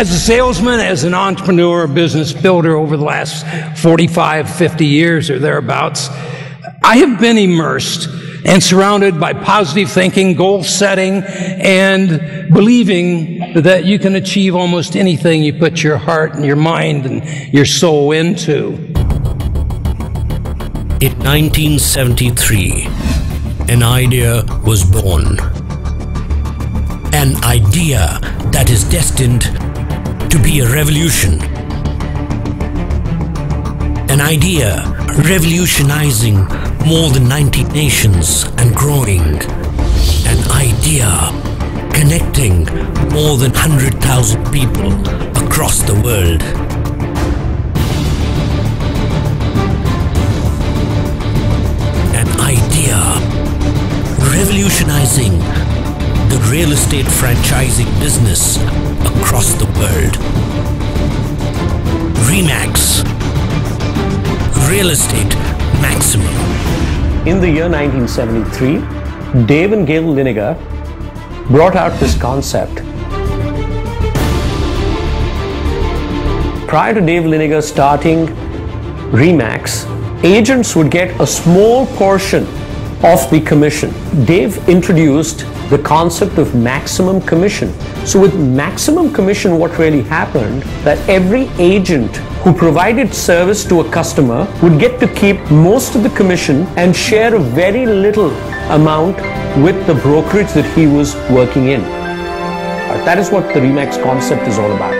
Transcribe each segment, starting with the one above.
As a salesman, as an entrepreneur, business builder over the last 45, 50 years or thereabouts, I have been immersed and surrounded by positive thinking, goal setting, and believing that you can achieve almost anything you put your heart and your mind and your soul into. In 1973, an idea was born. An idea that is destined to be a revolution. An idea revolutionizing more than 90 nations and growing. An idea connecting more than 100,000 people across the world. An idea revolutionizing the real estate franchising business across the world. RE/MAX. Real Estate Maximum. In the year 1973, Dave and Gail Linegar brought out this concept. Prior to Dave Linegar starting RE/MAX, agents would get a small portion of the commission. Dave introduced the concept of maximum commission. So with maximum commission, what really happened, that every agent who provided service to a customer would get to keep most of the commission and share a very little amount with the brokerage that he was working in. That is what the RE/MAX concept is all about.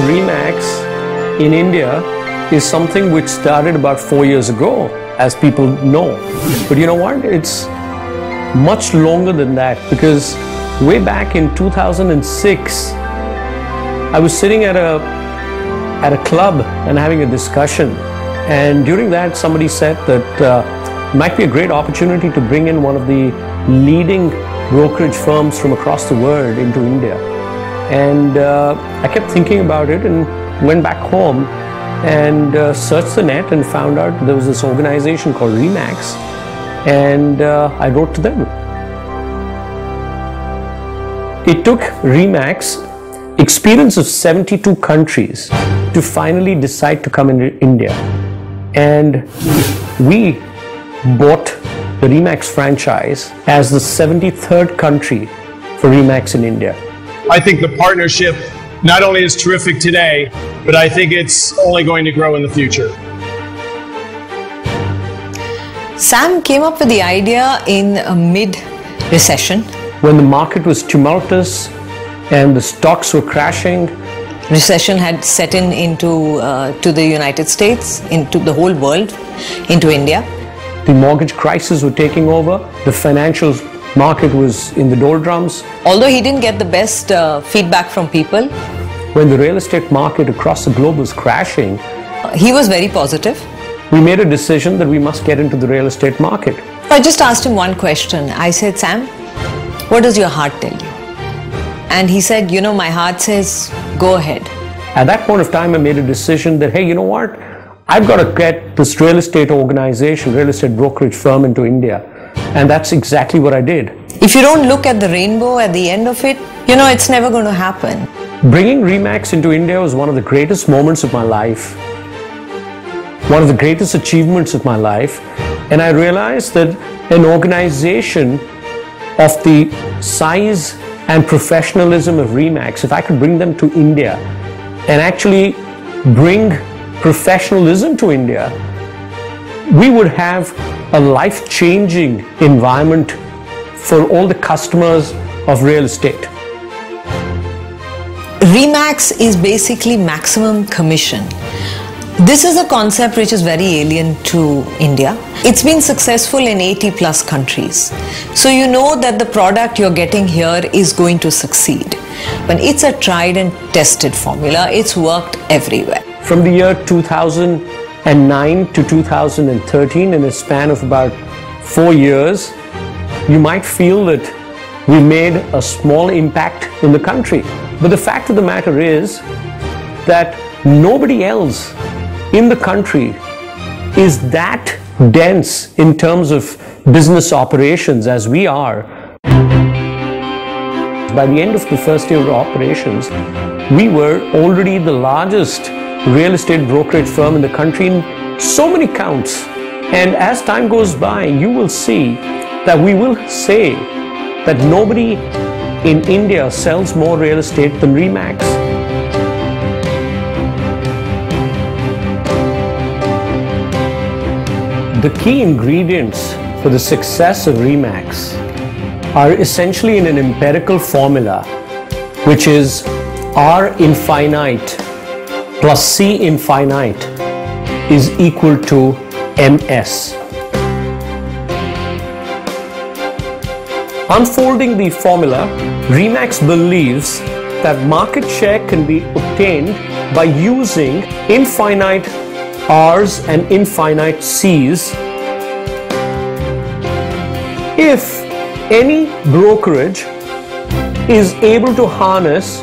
RE/MAX in India is something which started about 4 years ago, as people know. But you know what? It's much longer than that, because way back in 2006, I was sitting at a club and having a discussion, and during that somebody said that it might be a great opportunity to bring in one of the leading brokerage firms from across the world into India. And I kept thinking about it and went back home and searched the net and found out there was this organization called RE/MAX, and I wrote to them. It took RE/MAX experience of 72 countries to finally decide to come into India, and we bought the RE/MAX franchise as the 73rd country for RE/MAX in India. I think the partnership not only is terrific today, but I think it's only going to grow in the future. Sam came up with the idea in a mid-recession. When the market was tumultuous and the stocks were crashing. Recession had set in into to the United States, into the whole world, into India. The mortgage crisis was taking over. The financial market was in the doldrums. Although he didn't get the best feedback from people. When the real estate market across the globe was crashing, he was very positive. We made a decision that we must get into the real estate market. I just asked him one question. I said, Sam, what does your heart tell you? And he said, you know, my heart says, go ahead. At that point of time, I made a decision that, hey, you know what? I've got to get this real estate organization, real estate brokerage firm into India. And that's exactly what I did. If you don't look at the rainbow at the end of it, you know, it's never going to happen. Bringing RE/MAX into India was one of the greatest moments of my life. One of the greatest achievements of my life. And I realized that an organization of the size and professionalism of RE/MAX, if I could bring them to India and actually bring professionalism to India, we would have a life-changing environment for all the customers of real estate. RE/MAX is basically maximum commission. This is a concept which is very alien to India. It's been successful in 80 plus countries. So you know that the product you're getting here is going to succeed. But it's a tried and tested formula. It's worked everywhere. From the year 2009 to 2013, in a span of about 4 years, you might feel that we made a small impact in the country. But the fact of the matter is that nobody else in the country is that dense in terms of business operations as we are. by the end of the first year of operations, we were already the largest real estate brokerage firm in the country in so many counts. And as time goes by, you will see that we will say that nobody in India sells more real estate than RE/MAX. The key ingredients for the success of RE/MAX are essentially in an empirical formula, which is R infinite plus C infinite is equal to MS. Unfolding the formula, RE/MAX believes that market share can be obtained by using infinite R's and infinite C's if any brokerage is able to harness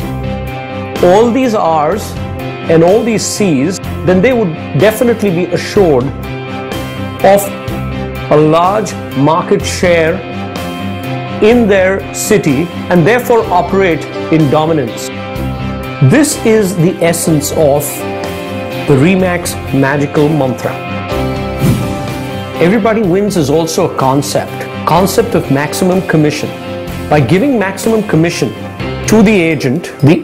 all these R's and all these C's, then they would definitely be assured of a large market share in their city and therefore operate in dominance. This is the essence of the RE/MAX magical mantra. Everybody wins is also a concept of maximum commission. By giving maximum commission to the agent, the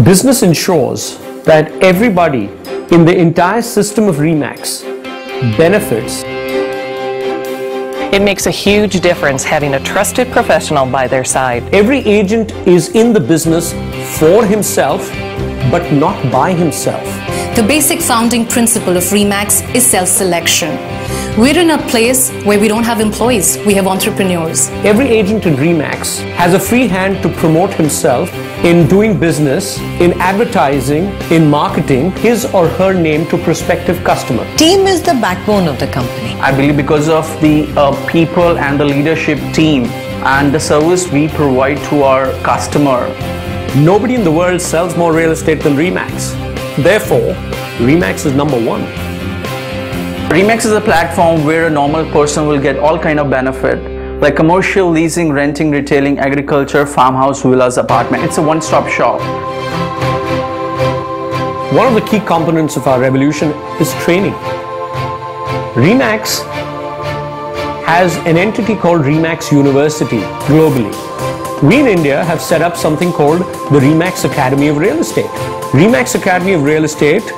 business ensures that everybody in the entire system of RE/MAX benefits. It makes a huge difference having a trusted professional by their side. Every agent is in the business for himself, but not by himself. The basic founding principle of RE/MAX is self-selection. We're in a place where we don't have employees, we have entrepreneurs. Every agent in RE/MAX has a free hand to promote himself in doing business, in advertising, in marketing his or her name to prospective customer. Team is the backbone of the company. I believe because of the people and the leadership team and the service we provide to our customer. Nobody in the world sells more real estate than RE/MAX. Therefore, RE/MAX is number one. RE/MAX is a platform where a normal person will get all kind of benefit like commercial, leasing, renting, retailing, agriculture, farmhouse, villas, apartment. It's a one-stop shop. One of the key components of our revolution is training. RE/MAX has an entity called RE/MAX University globally. We in India have set up something called the RE/MAX Academy of Real Estate. RE/MAX Academy of Real Estate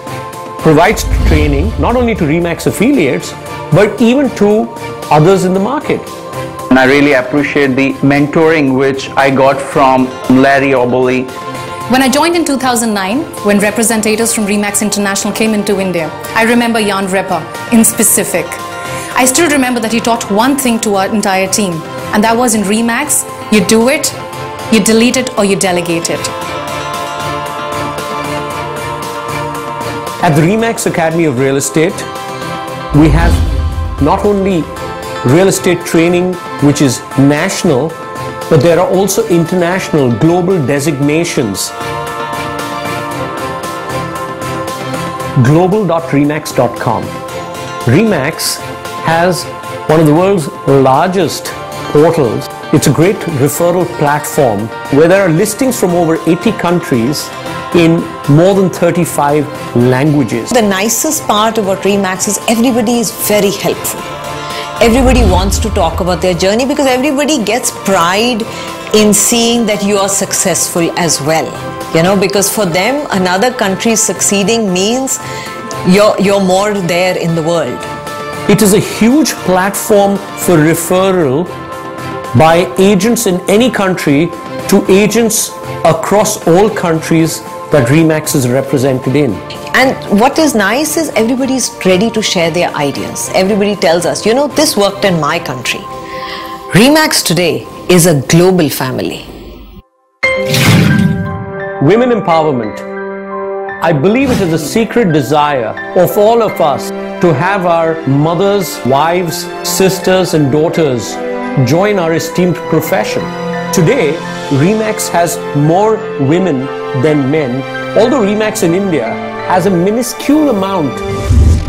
provides training not only to RE/MAX affiliates, but even to others in the market. And I really appreciate the mentoring which I got from Larry Oberly. When I joined in 2009, when representatives from RE/MAX International came into India, I remember Jan Repper in specific. I still remember that he taught one thing to our entire team, and that was in RE/MAX, you do it, you delete it, or you delegate it. At the RE/MAX Academy of Real Estate, we have not only real estate training which is national, but there are also international global designations. global.remax.com. RE/MAX has one of the world's largest portals. It's a great referral platform where there are listings from over 80 countries in more than 35 languages. The nicest part about RE/MAX is everybody is very helpful. Everybody wants to talk about their journey because everybody gets pride in seeing that you are successful as well. You know, because for them, another country succeeding means you're more there in the world. It is a huge platform for referral by agents in any country to agents across all countries that RE/MAX is represented in. And what is nice is everybody's ready to share their ideas. Everybody tells us, you know, this worked in my country. RE/MAX today is a global family. Women empowerment. I believe it is a secret desire of all of us to have our mothers, wives, sisters and daughters join our esteemed profession. Today, RE/MAX has more women than men, although RE/MAX in India has a minuscule amount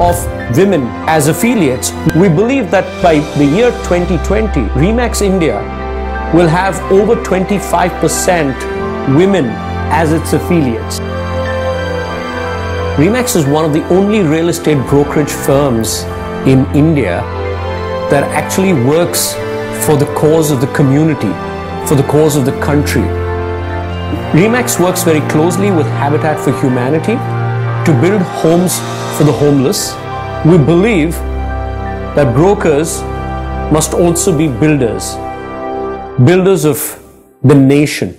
of women as affiliates. We believe that by the year 2020, RE/MAX India will have over 25% women as its affiliates. Remax is one of the only real estate brokerage firms in India that actually works for the cause of the community, for the cause of the country. Remax works very closely with Habitat for Humanity to build homes for the homeless. We believe that brokers must also be builders, builders of the nation.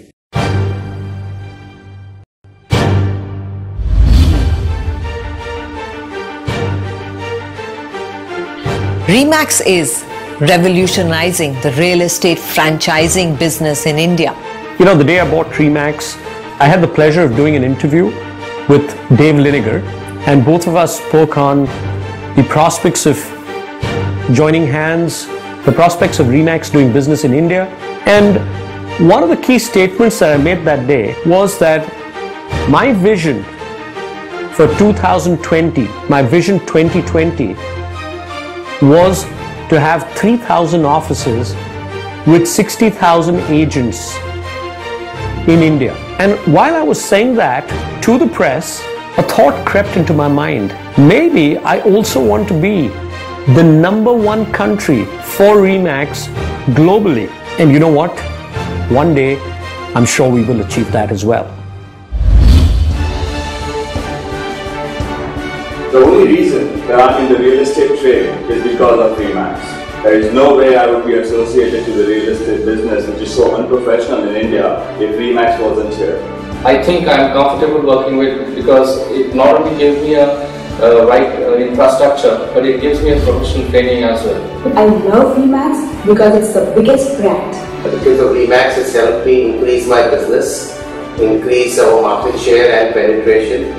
Remax is revolutionizing the real estate franchising business in India. You know, the day I bought Remax, I had the pleasure of doing an interview with Dave Liniger, and both of us spoke on the prospects of joining hands, the prospects of Remax doing business in India. And one of the key statements that I made that day was that my vision for 2020, my vision 2020, was to have 3,000 offices with 60,000 agents in India. And while I was saying that to the press, a thought crept into my mind. Maybe I also want to be the #1 country for Remax globally. And you know what? One day, I'm sure we will achieve that as well. The only reason that I'm in the real estate trade is because of Remax. There is no way I would be associated to the real estate business, which is so unprofessional in India, if Remax wasn't here. I think I'm comfortable working with it because it not only gives me a right infrastructure, but it gives me a professional training as well. I love Remax because it's the biggest brand. Because of Remax has helped me increase my business, increase our market share and penetration.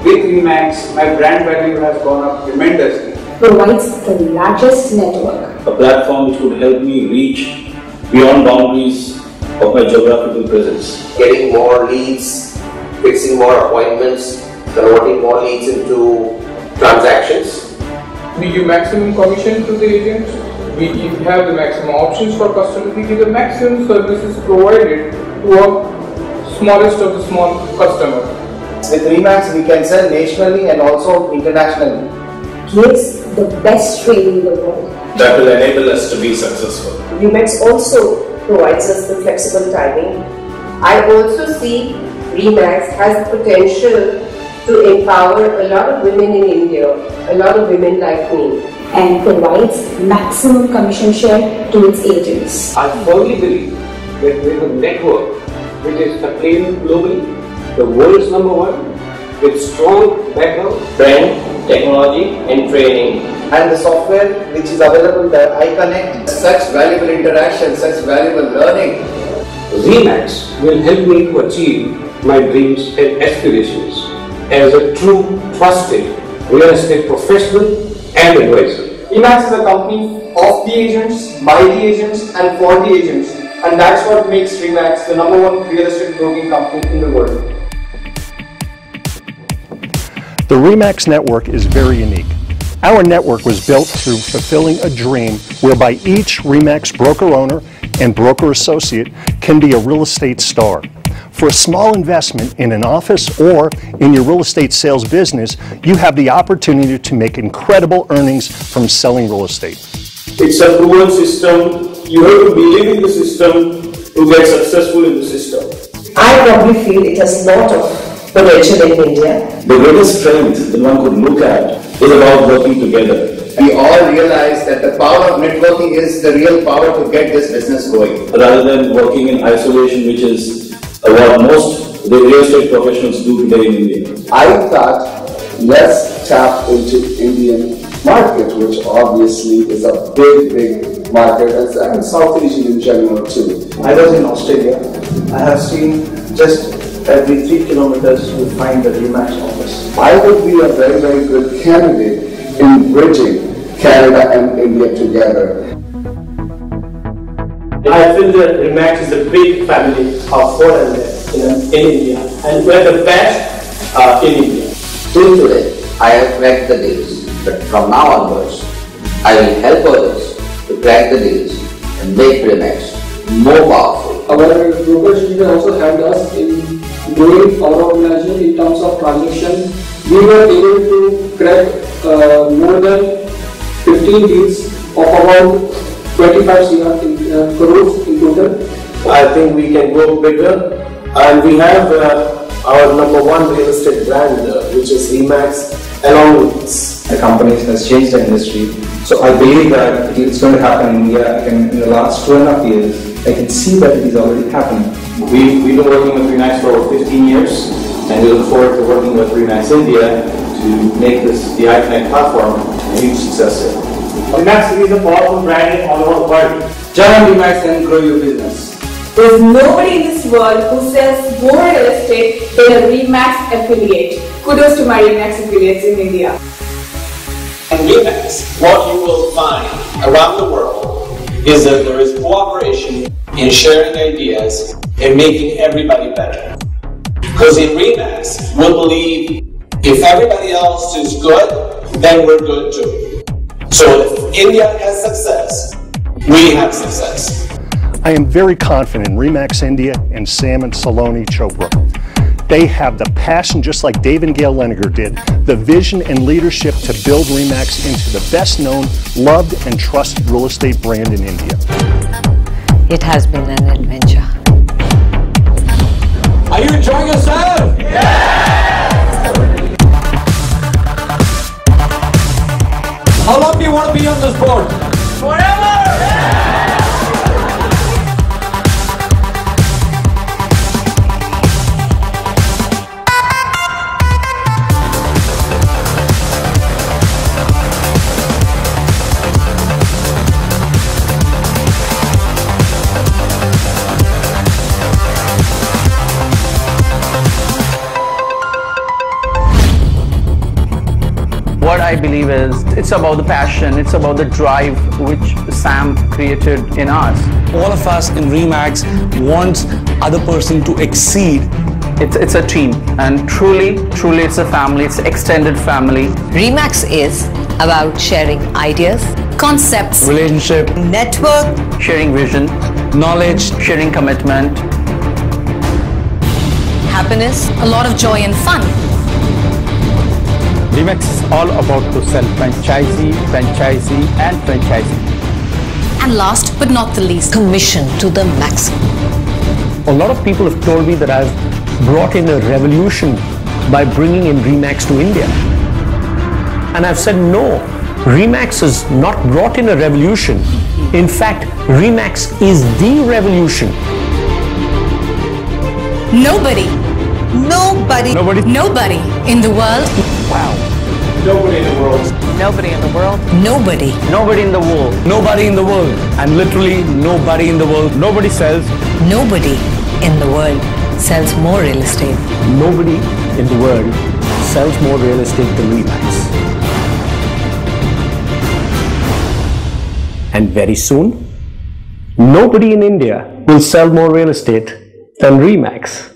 With Remax, my brand value has gone up tremendously. Provides the largest network. A platform which would help me reach beyond boundaries of my geographical presence. Getting more leads, fixing more appointments, converting more leads into transactions. We give maximum commission to the agents. We have the maximum options for customers. We give the maximum services provided to a smallest of the small customer. With Remax, we can sell nationally and also internationally. Gives the best training in the world. That will enable us to be successful. Remax also provides us the flexible timing. I also see Remax has the potential to empower a lot of women in India, a lot of women like me. And provides maximum commission share to its agents. I firmly believe that with a network which is acclaimed globally, the world's #1, with strong background, Brand, technology and training. And the software which is available, the iConnect. Such valuable interaction, such valuable learning. Remax will help me to achieve my dreams and aspirations as a true, trusted real estate professional and advisor. Remax is a company of the agents, by the agents and for the agents. And that's what makes Remax the #1 real estate broking company in the world. The Remax network is very unique. Our network was built through fulfilling a dream whereby each Remax broker owner and broker associate can be a real estate star. For a small investment in an office or in your real estate sales business, you have the opportunity to make incredible earnings from selling real estate. It's a proven system. You have to believe in the system to get successful in the system. I probably feel it has a lot of potential in India. The greatest strength that one could look at is about working together. We all realize that the power of networking is the real power to get this business going. Rather than working in isolation, which is what most the real estate professionals do today in India. I thought, let's tap into Indian market, which obviously is a big market, and South Asian in general too. I was in Australia. I have seen just every 3 kilometers you find the Remax office. I would be a very good candidate in bridging Canada and India together. I feel that Remax is a big family of foreigners in India, and we're the best in India. Till today, I have cracked the deals, but from now onwards, I will help others to crack the deals and make Remax more powerful. Our brokers union also helped us in growing our organization in terms of transaction. We were able to crack more than 15 deals of about 25 crores in total. I think we can go bigger, and we have our number one real estate brand, which is RE/MAX, along with us. The company has changed the industry, so I believe that it's going to happen in India. In the last 2.5 years, I can see that it is already happening. We've been working with RE/MAX for over 15 years, and we look forward to working with RE/MAX India to make the iConnect platform a huge success here. RE/MAX is a powerful brand all over the world. Join RE/MAX and grow your business. There's nobody in this world who sells more real estate than a RE/MAX affiliate. Kudos to my RE/MAX affiliates in India. In RE/MAX, what you will find around the world is that there is cooperation in sharing ideas and making everybody better. Because in RE/MAX, we believe if everybody else is good, then we're good too. So if India has success, we have success. I am very confident in RE/MAX India and Sam and Saloni Chopra. They have the passion, just like Dave and Gail Leniger did, the vision and leadership to build RE/MAX into the best known, loved, and trusted real estate brand in India. It has been an adventure. Are you enjoying yourself? How long do you want to be on this board? Forever! What I believe is, it's about the passion, it's about the drive which Sam created in us. All of us in RE/MAX wants other person to exceed. It's a team, and truly it's a family, it's an extended family. RE/MAX is about sharing ideas, concepts, relationship, network, sharing vision, knowledge, sharing commitment, happiness, a lot of joy and fun. RE/MAX is all about to sell franchisee, and franchising. And last but not the least, commission to the maximum. A lot of people have told me that I've brought in a revolution by bringing in RE/MAX to India. And I've said no, RE/MAX has not brought in a revolution. In fact, RE/MAX is the revolution. Nobody in the world. Wow. Nobody in the world. Nobody in the world. Nobody in the world. Nobody in the world. And literally nobody in the world. Nobody sells. Nobody in the world sells more real estate. Nobody in the world sells more real estate than RE/MAX. And very soon, nobody in India will sell more real estate than RE/MAX.